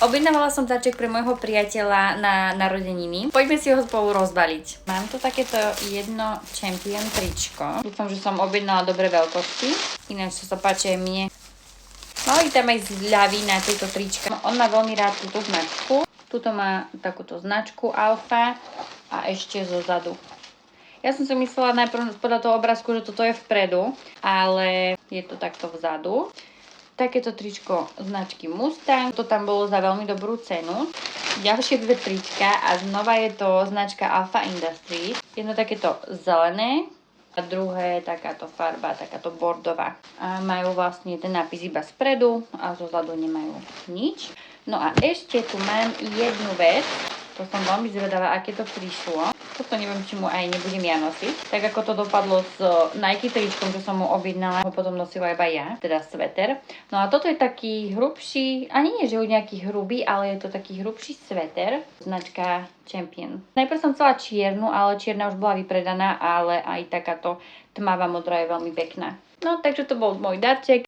Objednávala som darček pre môjho priateľa na narodeniny. Poďme si ho spolu rozbaliť. Mám tu takéto jedno Champion tričko. Dúfam, že som objednala dobré veľkosti. Ináč to sa páči aj mne. Mali tam aj zľavy na tejto trička. On má veľmi rád túto značku. Tuto má takúto značku Alfa a ešte zo zadu. Ja som si myslela najprv podľa toho obrázku, že toto je vpredu, ale je to takto vzadu. Takéto tričko značky Mustang, to tam bolo za veľmi dobrú cenu. Ďalšie dve trička a znova je to značka Alpha Industries. Jedno takéto zelené a druhé takáto farba, takáto bordová. A majú vlastne ten nápis iba spredu a zo zadu nemajú nič. No a ešte tu mám jednu vec. To som veľmi zvedavá, aké to prišlo. Toto neviem, či mu aj nebudem ja nosiť. Tak ako to dopadlo s Nike tričkom, čo som mu objednala, ho potom nosila iba ja, teda sveter. No a toto je taký hrubší, ani nie, že je nejaký hrubý, ale je to taký hrubší sveter. Značka Champion. Najprv som chcela čiernu, ale čierna už bola vypredaná, ale aj takáto tmavá modrá je veľmi pekná. No, takže to bol môj darček.